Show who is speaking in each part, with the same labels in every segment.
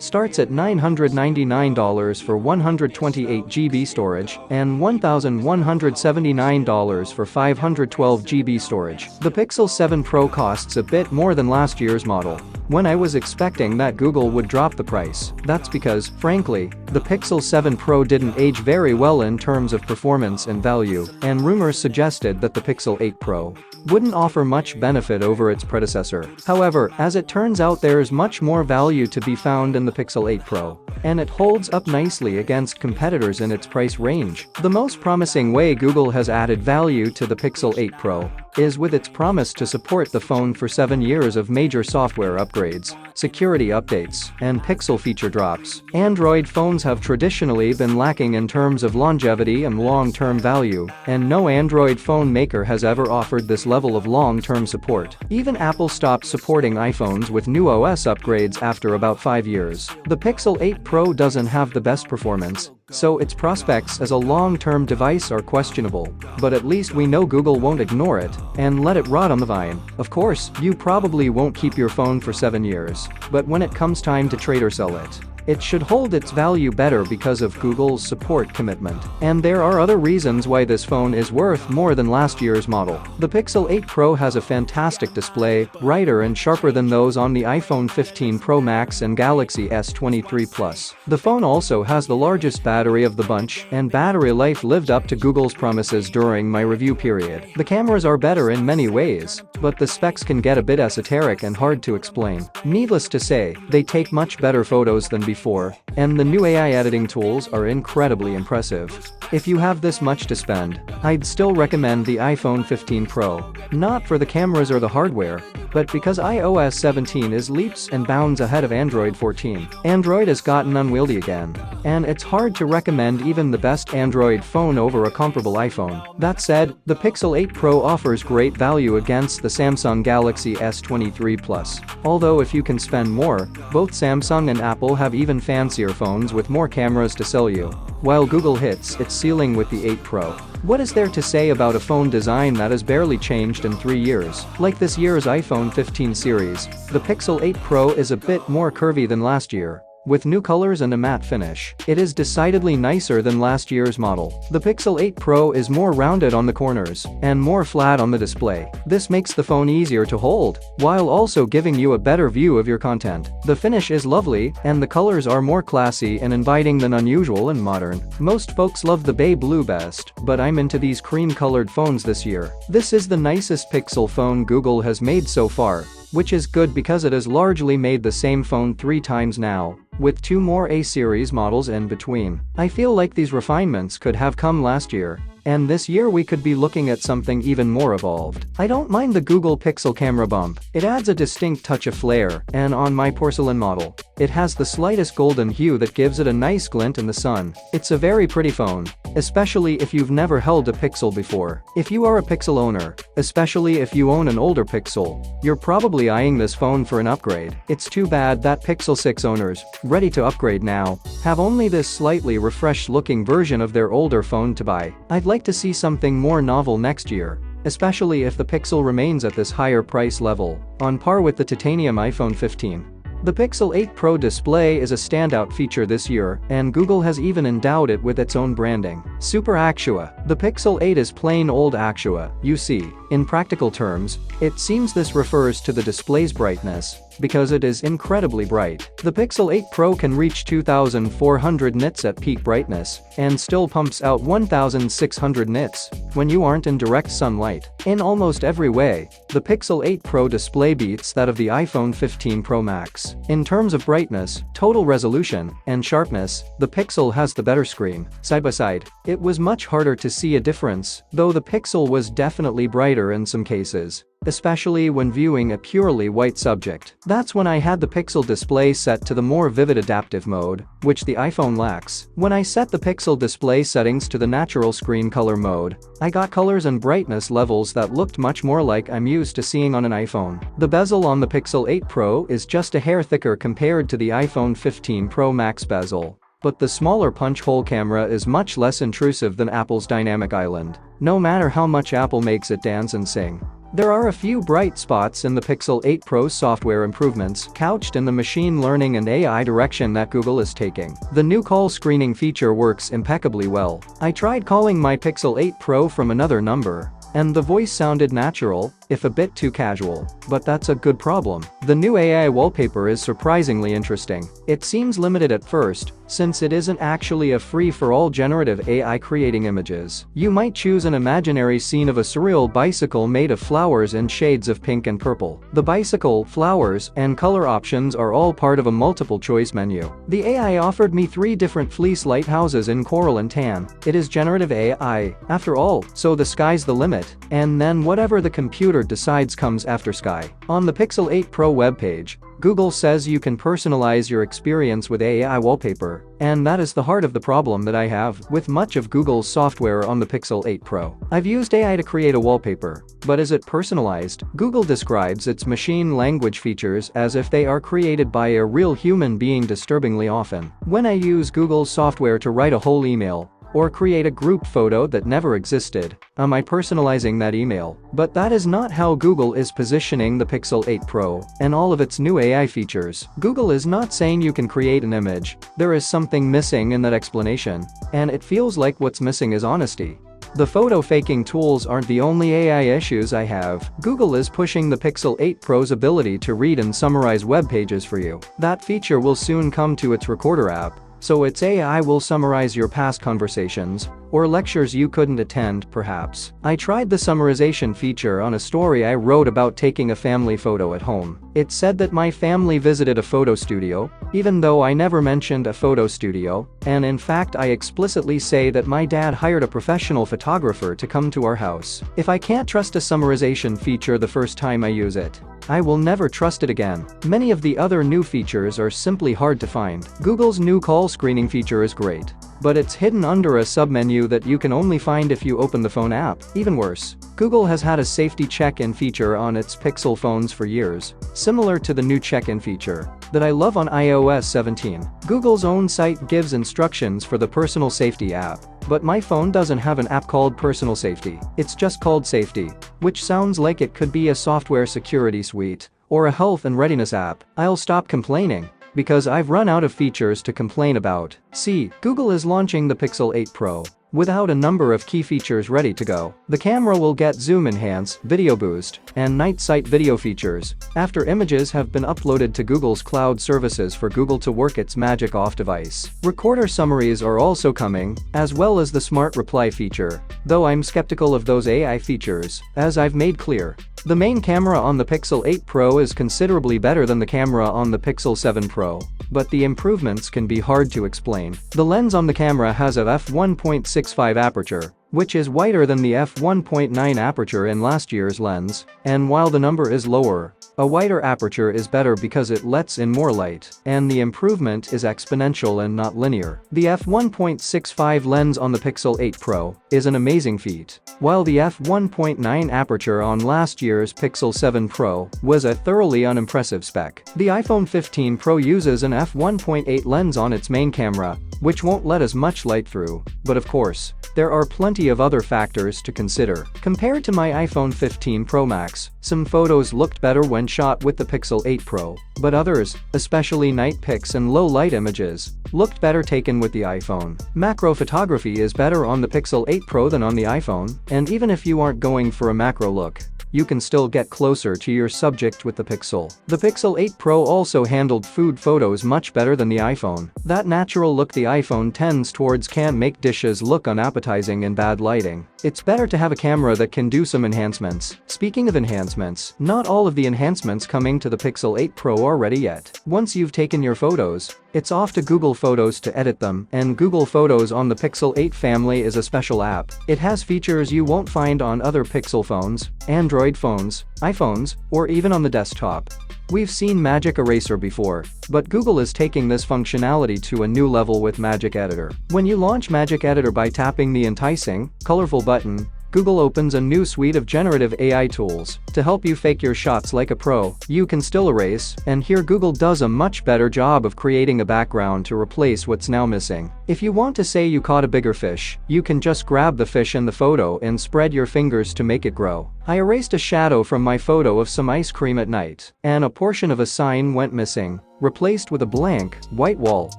Speaker 1: Starts at $999 for 128 GB storage and $1,179 for 512 GB storage. The Pixel 7 Pro costs a bit more than last year's model. When I was expecting that Google would drop the price, that's because, frankly, the Pixel 7 Pro didn't age very well in terms of performance and value, and rumors suggested that the Pixel 8 Pro wouldn't offer much benefit over its predecessor. However, as it turns out, there's much more value to be found in the Pixel 8 Pro, and it holds up nicely against competitors in its price range. The most promising way Google has added value to the Pixel 8 Pro is with its promise to support the phone for 7 years of major software upgrades, security updates, and Pixel feature drops. Android phones have traditionally been lacking in terms of longevity and long-term value, and no Android phone maker has ever offered this level of long-term support. Even Apple stopped supporting iPhones with new OS upgrades after about 5 years. The Pixel 8 Pro doesn't have the best performance, so its prospects as a long-term device are questionable, but at least we know Google won't ignore it and let it rot on the vine. Of course, you probably won't keep your phone for 7 years, but when it comes time to trade or sell it, it should hold its value better because of Google's support commitment. And there are other reasons why this phone is worth more than last year's model. The Pixel 8 Pro has a fantastic display, brighter and sharper than those on the iPhone 15 Pro Max and Galaxy S23 Plus. The phone also has the largest battery of the bunch, and battery life lived up to Google's promises during my review period. The cameras are better in many ways, but the specs can get a bit esoteric and hard to explain. Needless to say, they take much better photos than before, and the new AI editing tools are incredibly impressive. If you have this much to spend, I'd still recommend the iPhone 15 Pro, not for the cameras or the hardware, but because iOS 17 is leaps and bounds ahead of Android 14. Android has gotten unwieldy again, and it's hard to recommend even the best Android phone over a comparable iPhone. That said, the Pixel 8 Pro offers great value against the Samsung Galaxy S23 Plus. Although if you can spend more, both Samsung and Apple have even fancier phones with more cameras to sell you, while Google hits its ceiling with the 8 Pro. What is there to say about a phone design that has barely changed in 3 years? Like this year's iPhone 15 series, the Pixel 8 Pro is a bit more curvy than last year, with new colors and a matte finish. It is decidedly nicer than last year's model. The Pixel 8 Pro is more rounded on the corners and more flat on the display. This makes the phone easier to hold, while also giving you a better view of your content. The finish is lovely, and the colors are more classy and inviting than unusual and modern. Most folks love the bay blue best, but I'm into these cream-colored phones this year. This is the nicest Pixel phone Google has made so far, which is good because it has largely made the same phone 3 times now, with 2 more A-series models in between. I feel like these refinements could have come last year, and this year we could be looking at something even more evolved. I don't mind the Google Pixel camera bump. It adds a distinct touch of flair, and on my porcelain model, it has the slightest golden hue that gives it a nice glint in the sun. It's a very pretty phone, especially if you've never held a Pixel before. If you are a Pixel owner, especially if you own an older Pixel, you're probably eyeing this phone for an upgrade. It's too bad that Pixel 6 owners, ready to upgrade now, have only this slightly refreshed-looking version of their older phone to buy. I'd like to see something more novel next year, especially if the Pixel remains at this higher price level, on par with the titanium iPhone 15. The Pixel 8 Pro display is a standout feature this year, and Google has even endowed it with its own branding. Super Actua. The Pixel 8 is plain old Actua, you see. In practical terms, it seems this refers to the display's brightness, because it is incredibly bright. The Pixel 8 Pro can reach 2400 nits at peak brightness, and still pumps out 1600 nits when you aren't in direct sunlight. In almost every way, the Pixel 8 Pro display beats that of the iPhone 15 Pro Max. In terms of brightness, total resolution, and sharpness, the Pixel has the better screen. Side by side, it was much harder to see a difference, though the Pixel was definitely brighter in some cases, especially when viewing a purely white subject. That's when I had the Pixel display set to the more vivid adaptive mode, which the iPhone lacks. When I set the Pixel display settings to the natural screen color mode, I got colors and brightness levels that looked much more like I'm used to seeing on an iPhone. The bezel on the Pixel 8 Pro is just a hair thicker compared to the iPhone 15 Pro Max bezel, but the smaller punch-hole camera is much less intrusive than Apple's Dynamic Island, no matter how much Apple makes it dance and sing. There are a few bright spots in the Pixel 8 Pro's software improvements couched in the machine learning and AI direction that Google is taking. The new call screening feature works impeccably well. I tried calling my Pixel 8 Pro from another number, and the voice sounded natural, if a bit too casual. But that's a good problem. The new AI wallpaper is surprisingly interesting. It seems limited at first, since it isn't actually a free-for-all generative AI creating images. You might choose an imaginary scene of a surreal bicycle made of flowers in shades of pink and purple. The bicycle, flowers, and color options are all part of a multiple-choice menu. The AI offered me 3 different fleece lighthouses in coral and tan. It is generative AI, after all, so the sky's the limit. And then whatever the computer decides comes after sky. On the Pixel 8 Pro webpage, Google says you can personalize your experience with AI wallpaper, and that is the heart of the problem that I have with much of Google's software on the Pixel 8 Pro. I've used AI to create a wallpaper, but is it personalized? Google describes its machine language features as if they are created by a real human being disturbingly often. When I use Google's software to write a whole email, or create a group photo that never existed, am I personalizing that email? But that is not how Google is positioning the Pixel 8 Pro and all of its new AI features. Google is not saying you can create an image. There is something missing in that explanation, and it feels like what's missing is honesty. The photo faking tools aren't the only AI issues I have. Google is pushing the Pixel 8 Pro's ability to read and summarize web pages for you. That feature will soon come to its Recorder app, so its AI will summarize your past conversations, or lectures you couldn't attend, perhaps. I tried the summarization feature on a story I wrote about taking a family photo at home. It said that my family visited a photo studio, even though I never mentioned a photo studio, and in fact I explicitly say that my dad hired a professional photographer to come to our house. If I can't trust a summarization feature the first time I use it, I will never trust it again. Many of the other new features are simply hard to find. Google's new call screening feature is great, but it's hidden under a submenu that you can only find if you open the phone app. Even worse, Google has had a safety check-in feature on its Pixel phones for years, similar to the new check-in feature that I love on iOS 17. Google's own site gives instructions for the Personal Safety app, but my phone doesn't have an app called Personal Safety. It's just called Safety, which sounds like it could be a software security suite or a health and readiness app. I'll stop complaining, because I've run out of features to complain about. See, Google is launching the Pixel 8 Pro without a number of key features ready to go. The camera will get zoom enhance, video boost, and night sight video features after images have been uploaded to Google's cloud services for Google to work its magic off device. Recorder summaries are also coming, as well as the smart reply feature, though I'm skeptical of those AI features, as I've made clear. The main camera on the Pixel 8 Pro is considerably better than the camera on the Pixel 7 Pro, but the improvements can be hard to explain. The lens on the camera has a f1.65 aperture, which is wider than the f1.9 aperture in last year's lens, and while the number is lower, a wider aperture is better because it lets in more light, and the improvement is exponential and not linear. The f1.65 lens on the Pixel 8 Pro is an amazing feat, while the f1.9 aperture on last year's Pixel 7 Pro was a thoroughly unimpressive spec. The iPhone 15 Pro uses an f1.8 lens on its main camera, which won't let as much light through, but of course, there are plenty of other factors to consider. Compared to my iPhone 15 Pro Max, some photos looked better when shot with the Pixel 8 Pro, but others, especially night pics and low light images, looked better taken with the iPhone. Macro photography is better on the Pixel 8 Pro than on the iPhone, and even if you aren't going for a macro look, you can still get closer to your subject with the Pixel. The Pixel 8 Pro also handled food photos much better than the iPhone. That natural look the iPhone tends towards can make dishes look unappetizing in bad lighting. It's better to have a camera that can do some enhancements. Speaking of enhancements, not all of the enhancements coming to the Pixel 8 Pro are ready yet. Once you've taken your photos, it's off to Google Photos to edit them, and Google Photos on the Pixel 8 family is a special app. It has features you won't find on other Pixel phones, Android phones, iPhones, or even on the desktop. We've seen Magic Eraser before, but Google is taking this functionality to a new level with Magic Editor. When you launch Magic Editor by tapping the enticing, colorful button, Google opens a new suite of generative AI tools to help you fake your shots like a pro. You can still erase, and here Google does a much better job of creating a background to replace what's now missing. If you want to say you caught a bigger fish, you can just grab the fish in the photo and spread your fingers to make it grow. I erased a shadow from my photo of some ice cream at night, and a portion of a sign went missing, replaced with a blank, white wall.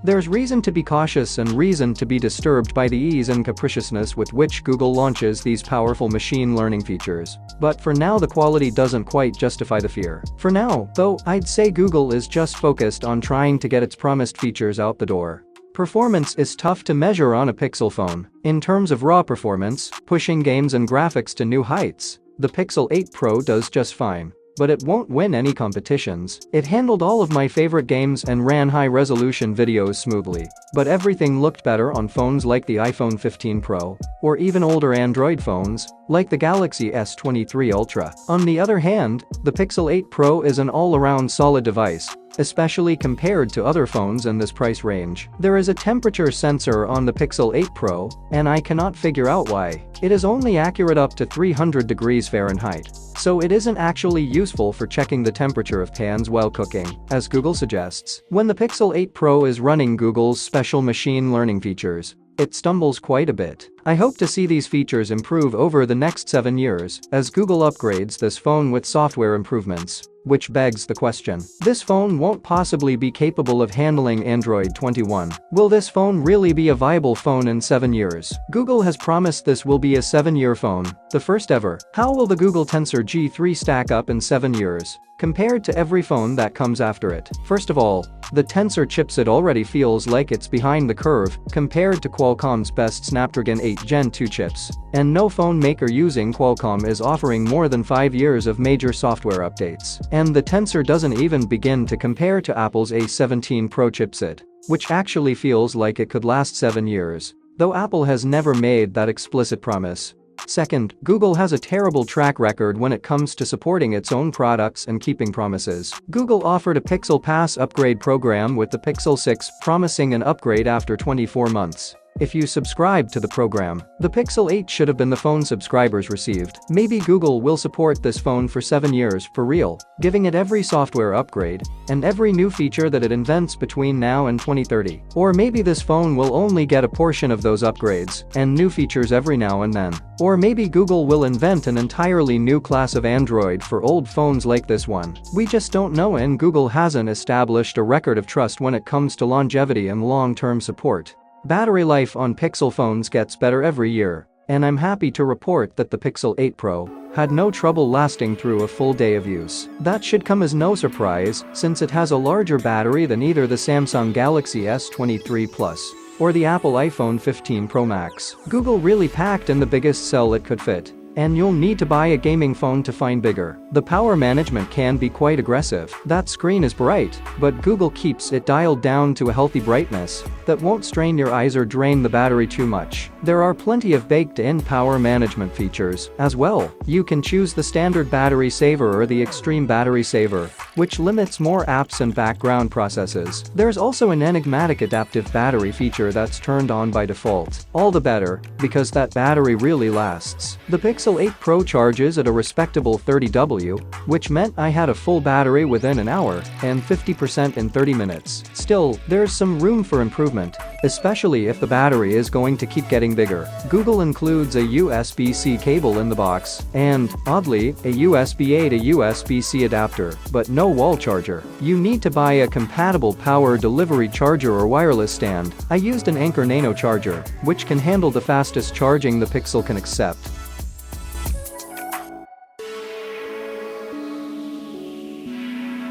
Speaker 1: There's reason to be cautious and reason to be disturbed by the ease and capriciousness with which Google launches these powerful machine learning features. But for now the quality doesn't quite justify the fear. For now, though, I'd say Google is just focused on trying to get its promised features out the door. Performance is tough to measure on a Pixel phone. In terms of raw performance, pushing games and graphics to new heights, the Pixel 8 Pro does just fine. But it won't win any competitions. It handled all of my favorite games and ran high-resolution videos smoothly. But everything looked better on phones like the iPhone 15 Pro, or even older Android phones, like the Galaxy S23 Ultra. On the other hand, the Pixel 8 Pro is an all-around solid device, especially compared to other phones in this price range. There is a temperature sensor on the Pixel 8 Pro, and I cannot figure out why. It is only accurate up to 300 degrees Fahrenheit, so it isn't actually useful for checking the temperature of pans while cooking, as Google suggests. When the Pixel 8 Pro is running Google's special machine learning features, it stumbles quite a bit. I hope to see these features improve over the next 7 years as Google upgrades this phone with software improvements. Which begs the question, this phone won't possibly be capable of handling Android 21. Will this phone really be a viable phone in 7 years? Google has promised this will be a 7-year phone, the first ever. How will the Google Tensor G3 stack up in 7 years, compared to every phone that comes after it? First of all, the Tensor chipset already feels like it's behind the curve compared to Qualcomm's best Snapdragon 8 Gen 2 chips, and no phone maker using Qualcomm is offering more than 5 years of major software updates. And the Tensor doesn't even begin to compare to Apple's A17 Pro chipset, which actually feels like it could last 7 years, though Apple has never made that explicit promise. Second, Google has a terrible track record when it comes to supporting its own products and keeping promises. Google offered a Pixel Pass upgrade program with the Pixel 6, promising an upgrade after 24 months. If you subscribe to the program, the Pixel 8 should have been the phone subscribers received. Maybe Google will support this phone for 7 years for real, giving it every software upgrade and every new feature that it invents between now and 2030. Or maybe this phone will only get a portion of those upgrades and new features every now and then. Or maybe Google will invent an entirely new class of Android for old phones like this one. We just don't know, and Google hasn't established a record of trust when it comes to longevity and long-term support. Battery life on Pixel phones gets better every year, and I'm happy to report that the Pixel 8 Pro had no trouble lasting through a full day of use. That should come as no surprise, since it has a larger battery than either the Samsung Galaxy S23 Plus or the Apple iPhone 15 Pro Max. Google really packed in the biggest cell it could fit. And you'll need to buy a gaming phone to find bigger. The power management can be quite aggressive. That screen is bright, but Google keeps it dialed down to a healthy brightness that won't strain your eyes or drain the battery too much. There are plenty of baked-in power management features as well. You can choose the standard battery saver or the extreme battery saver, which limits more apps and background processes. There's also an enigmatic adaptive battery feature that's turned on by default. All the better, because that battery really lasts. The Pixel 8 Pro charges at a respectable 30W, which meant I had a full battery within an hour and 50% in 30 minutes. Still, there's some room for improvement, especially if the battery is going to keep getting bigger. Google includes a USB-C cable in the box and, oddly, a USB-A to USB-C adapter, but no wall charger. You need to buy a compatible power delivery charger or wireless stand. I used an Anker Nano charger, which can handle the fastest charging the Pixel can accept.